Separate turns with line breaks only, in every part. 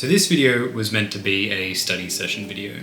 So this video was meant to be a study session video.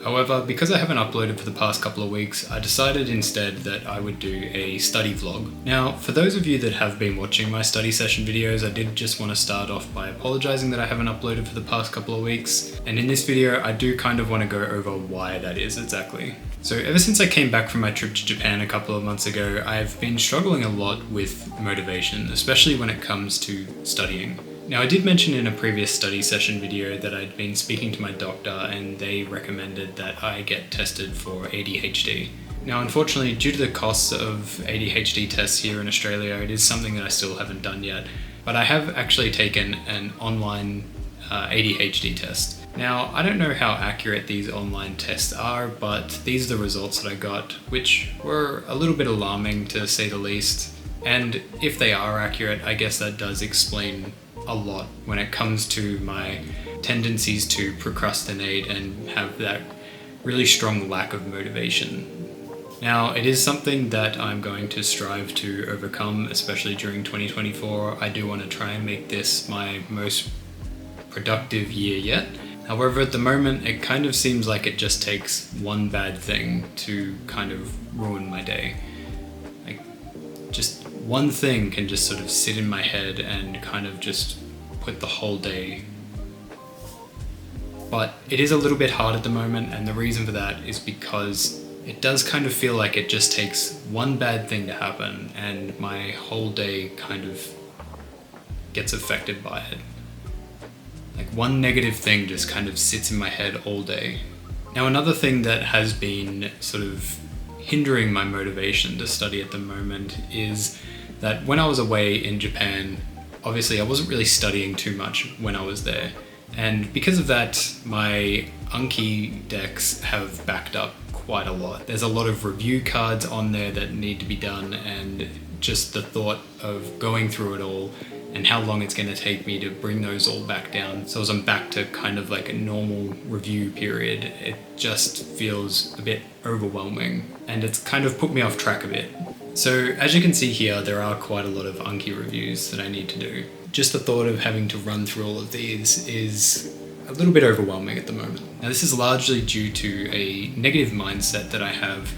However, because I haven't uploaded for the past couple of weeks, I decided instead that I would do a study vlog. Now, for those of you that have been watching my study session videos, I did just want to start off by apologizing that I haven't uploaded for the past couple of weeks. And in this video, I do kind of want to go over why that is exactly. So ever since I came back from my trip to Japan a couple of months ago, I've been struggling a lot with motivation, especially when it comes to studying. Now, I did mention in a previous study session video that I'd been speaking to my doctor and they recommended that I get tested for ADHD. Now, unfortunately, due to the costs of ADHD tests here in Australia, it is something that I still haven't done yet, but I have actually taken an online ADHD test. Now, I don't know how accurate these online tests are, but these are the results that I got, which were a little bit alarming to say the least. And if they are accurate, I guess that does explain a lot when it comes to my tendencies to procrastinate and have that really strong lack of motivation. Now, it is something that I'm going to strive to overcome, especially during 2024. I do want to try and make this my most productive year yet. However, at the moment, it kind of seems like it just takes one bad thing to kind of ruin my day. Like, just one thing can just sort of sit in my head and kind of just put the whole day. But it is a little bit hard at the moment, and the reason for that is because it does kind of feel like it just takes one bad thing to happen and my whole day kind of gets affected by it. Like, one negative thing just kind of sits in my head all day. Now, another thing that has been sort of hindering my motivation to study at the moment is that when I was away in Japan, obviously I wasn't really studying too much when I was there. And because of that, my Anki decks have backed up quite a lot. There's a lot of review cards on there that need to be done, and just the thought of going through it all and how long it's going to take me to bring those all back down. So as I'm back to kind of like a normal review period, it just feels a bit overwhelming and it's kind of put me off track a bit. So as you can see here, there are quite a lot of Anki reviews that I need to do. Just the thought of having to run through all of these is a little bit overwhelming at the moment. Now, this is largely due to a negative mindset that I have,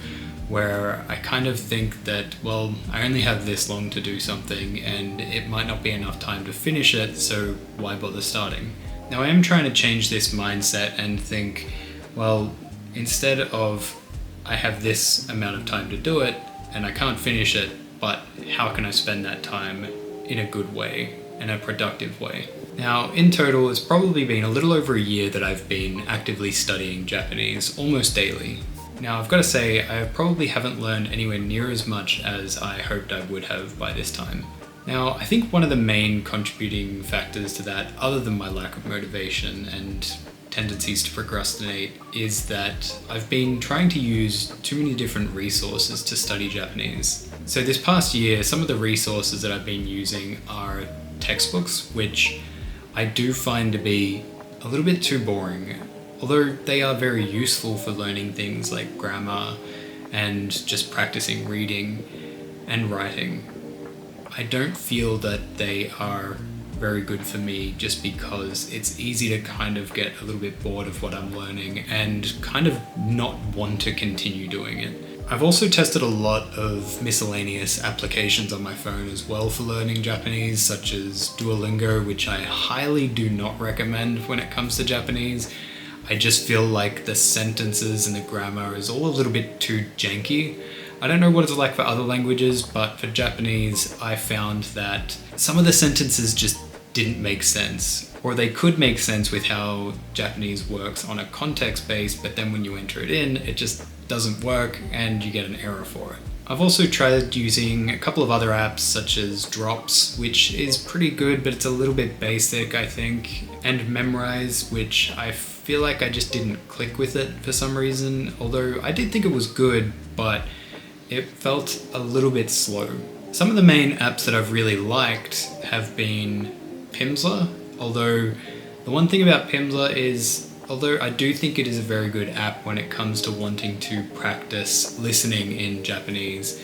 where I kind of think that, well, I only have this long to do something and it might not be enough time to finish it, so why bother starting? Now, I am trying to change this mindset and think, well, instead of I have this amount of time to do it and I can't finish it, but how can I spend that time in a good way, in a productive way? Now, in total, it's probably been a little over a year that I've been actively studying Japanese almost daily. Now, I've got to say, I probably haven't learned anywhere near as much as I hoped I would have by this time. Now, I think one of the main contributing factors to that, other than my lack of motivation and tendencies to procrastinate, is that I've been trying to use too many different resources to study Japanese. So this past year, some of the resources that I've been using are textbooks, which I do find to be a little bit too boring. Although they are very useful for learning things like grammar and just practicing reading and writing, I don't feel that they are very good for me, just because it's easy to kind of get a little bit bored of what I'm learning and kind of not want to continue doing it. I've also tested a lot of miscellaneous applications on my phone as well for learning Japanese, such as Duolingo, which I highly do not recommend when it comes to Japanese. I just feel like the sentences and the grammar is all a little bit too janky. I don't know what it's like for other languages, but for Japanese, I found that some of the sentences just didn't make sense. Or they could make sense with how Japanese works on a context base, but then when you enter it in, it just doesn't work and you get an error for it. I've also tried using a couple of other apps such as Drops, which is pretty good, but it's a little bit basic, I think, and Memrise, which I feel like I just didn't click with it for some reason, although I did think it was good, but it felt a little bit slow. Some of the main apps that I've really liked have been Pimsleur, although the one thing about Pimsleur is, although I do think it is a very good app when it comes to wanting to practice listening in Japanese,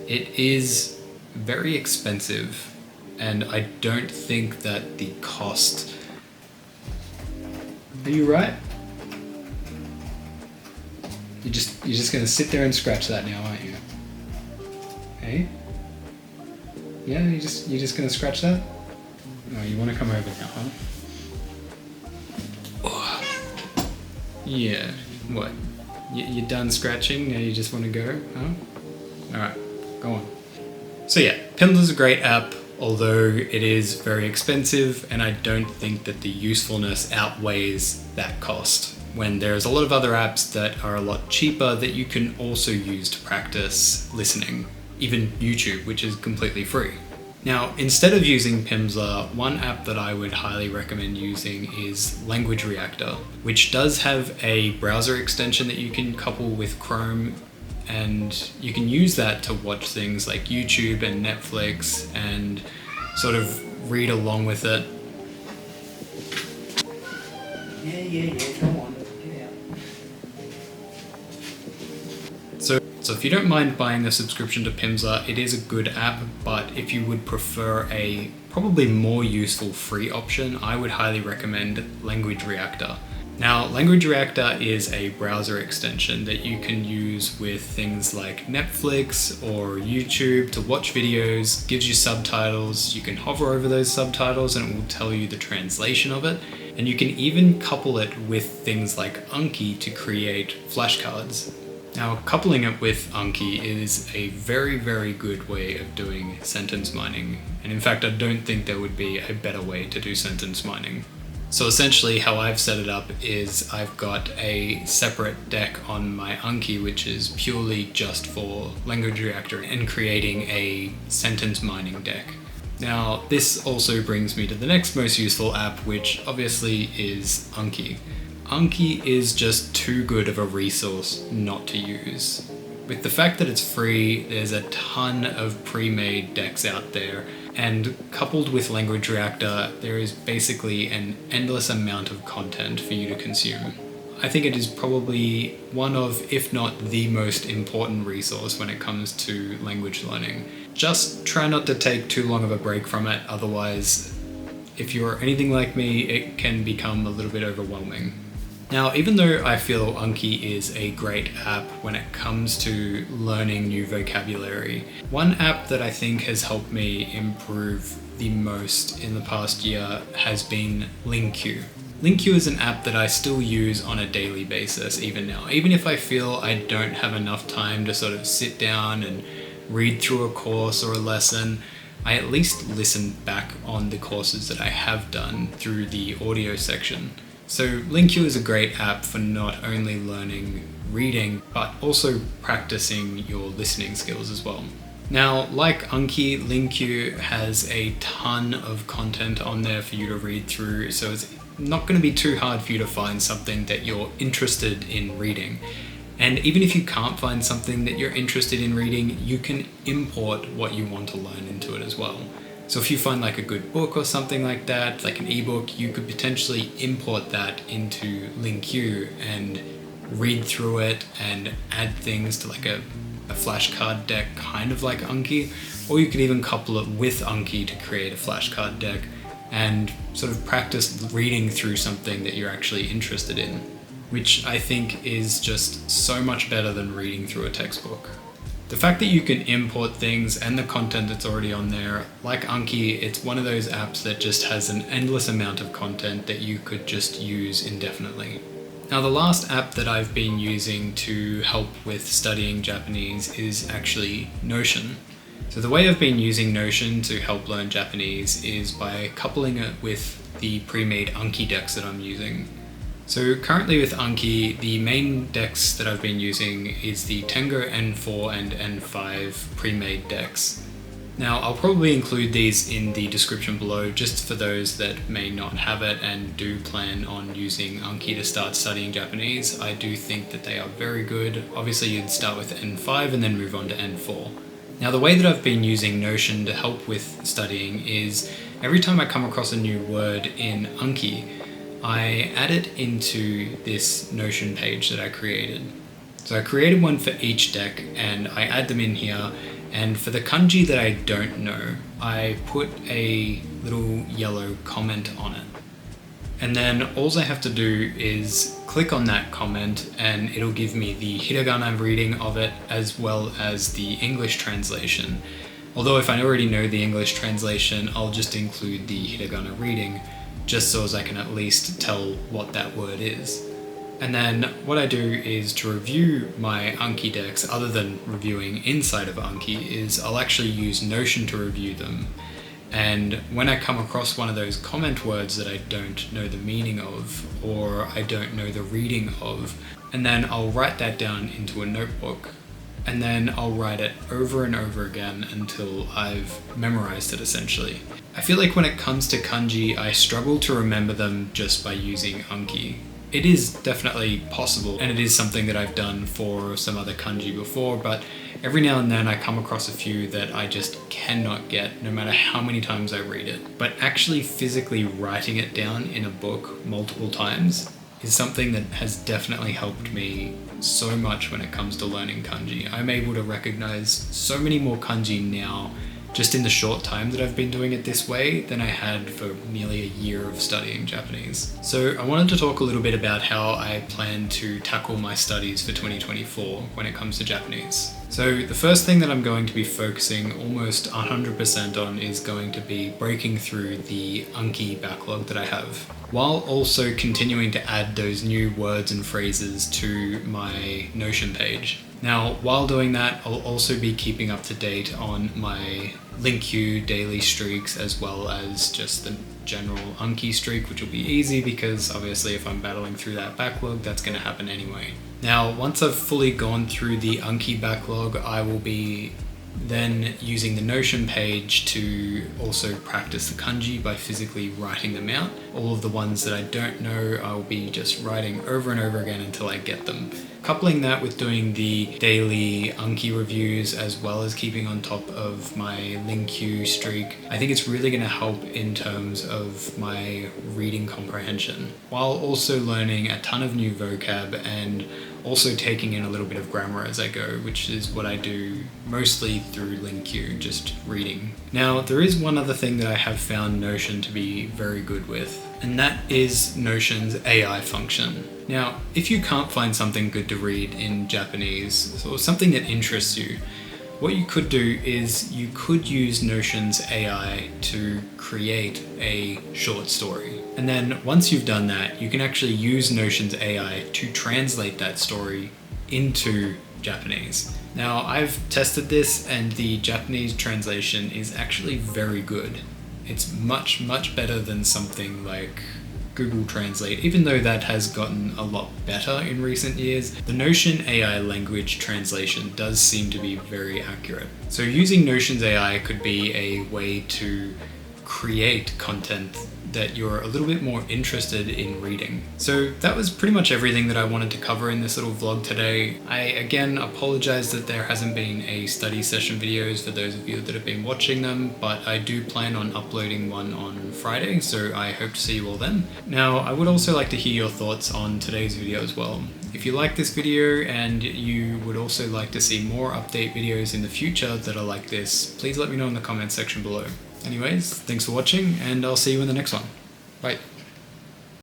it is very expensive, and I don't think that the cost Are you right? You're just gonna sit there and scratch that now, aren't you? Hey? Yeah, you're just gonna scratch that? Oh, you wanna come over now, huh? Oh. Yeah, what? You're done scratching, now you just wanna go, huh? Alright, go on. So yeah, Pimsla's a great app, although it is very expensive, and I don't think that the usefulness outweighs that cost, when there's a lot of other apps that are a lot cheaper that you can also use to practice listening. Even YouTube, which is completely free. Now, instead of using Pimsla, one app that I would highly recommend using is Language Reactor, which does have a browser extension that you can couple with Chrome, and you can use that to watch things like YouTube and Netflix and sort of read along with it. Yeah, go on, get out. So if you don't mind buying a subscription to Pimsla, it is a good app, but if you would prefer a probably more useful free option, I would highly recommend Language Reactor. Now, Language Reactor is a browser extension that you can use with things like Netflix or YouTube to watch videos, gives you subtitles, you can hover over those subtitles and it will tell you the translation of it, and you can even couple it with things like Anki to create flashcards. Now, coupling it with Anki is a very, very good way of doing sentence mining, and in fact I don't think there would be a better way to do sentence mining. So essentially how I've set it up is I've got a separate deck on my Anki which is purely just for Language Reactor and creating a sentence mining deck. Now this also brings me to the next most useful app, which obviously is Anki. Anki is just too good of a resource not to use. With the fact that it's free, there's a ton of pre-made decks out there, and coupled with Language Reactor, there is basically an endless amount of content for you to consume. I think it is probably one of, if not the most important resource when it comes to language learning. Just try not to take too long of a break from it, otherwise, if you're anything like me, it can become a little bit overwhelming. Now, even though I feel Anki is a great app when it comes to learning new vocabulary, one app that I think has helped me improve the most in the past year has been LingQ. LingQ is an app that I still use on a daily basis even now. Even if I feel I don't have enough time to sort of sit down and read through a course or a lesson, I at least listen back on the courses that I have done through the audio section. So LingQ is a great app for not only learning reading, but also practicing your listening skills as well. Now, like Anki, LingQ has a ton of content on there for you to read through, so it's not going to be too hard for you to find something that you're interested in reading. And even if you can't find something that you're interested in reading, you can import what you want to learn into it as well. So if you find like a good book or something like that, like an ebook, you could potentially import that into LingQ and read through it and add things to like a flashcard deck, kind of like Anki, or you could even couple it with Anki to create a flashcard deck and sort of practice reading through something that you're actually interested in, which I think is just so much better than reading through a textbook. The fact that you can import things and the content that's already on there, like Anki, it's one of those apps that just has an endless amount of content that you could just use indefinitely. Now, the last app that I've been using to help with studying Japanese is actually Notion. So the way I've been using Notion to help learn Japanese is by coupling it with the pre-made Anki decks that I'm using. So currently with Anki, the main decks that I've been using is the Tengo N4 and N5 pre-made decks. Now, I'll probably include these in the description below just for those that may not have it and do plan on using Anki to start studying Japanese. I do think that they are very good. Obviously, you'd start with N5 and then move on to N4. Now, the way that I've been using Notion to help with studying is every time I come across a new word in Anki, I add it into this Notion page that I created. So I created one for each deck and I add them in here, and for the kanji that I don't know, I put a little yellow comment on it. And then all I have to do is click on that comment and it'll give me the hiragana reading of it as well as the English translation. Although if I already know the English translation, I'll just include the hiragana reading just so as I can at least tell what that word is. And then what I do is to review my Anki decks, other than reviewing inside of Anki, is I'll actually use Notion to review them. And when I come across one of those comment words that I don't know the meaning of, or I don't know the reading of, and then I'll write that down into a notebook. And then I'll write it over and over again until I've memorized it essentially. I feel like when it comes to kanji, I struggle to remember them just by using Anki. It is definitely possible, and it is something that I've done for some other kanji before, but every now and then I come across a few that I just cannot get, no matter how many times I read it. But actually physically writing it down in a book multiple times is something that has definitely helped me so much when it comes to learning kanji. I'm able to recognize so many more kanji now just in the short time that I've been doing it this way than I had for nearly a year of studying Japanese. So I wanted to talk a little bit about how I plan to tackle my studies for 2024 when it comes to Japanese. So the first thing that I'm going to be focusing almost 100% on is going to be breaking through the Anki backlog that I have, while also continuing to add those new words and phrases to my Notion page. Now, while doing that, I'll also be keeping up to date on my LinkU daily streaks as well as just the general Anki streak, which will be easy because obviously if I'm battling through that backlog, that's going to happen anyway. Now, once I've fully gone through the Anki backlog, I will be then using the Notion page to also practice the kanji by physically writing them out. All of the ones that I don't know, I'll be just writing over and over again until I get them. Coupling that with doing the daily Anki reviews as well as keeping on top of my LinkU streak, I think it's really going to help in terms of my reading comprehension, while also learning a ton of new vocab and also taking in a little bit of grammar as I go, which is what I do mostly through LinkU, just reading. Now, there is one other thing that I have found Notion to be very good with, and that is Notion's AI function. Now, if you can't find something good to read in Japanese, or something that interests you, what you could do is you could use Notion's AI to create a short story. And then once you've done that, you can actually use Notion's AI to translate that story into Japanese. Now, I've tested this and the Japanese translation is actually very good. It's much, much better than something like Google Translate, even though that has gotten a lot better in recent years. The Notion AI language translation does seem to be very accurate. So using Notion's AI could be a way to create content that you're a little bit more interested in reading. So that was pretty much everything that I wanted to cover in this little vlog today. I again apologize that there hasn't been a study session videos for those of you that have been watching them, but I do plan on uploading one on Friday, so I hope to see you all then. Now, I would also like to hear your thoughts on today's video as well. If you like this video and you would also like to see more update videos in the future that are like this, please let me know in the comments section below. Anyways, thanks for watching and I'll see you in the next one. Bye.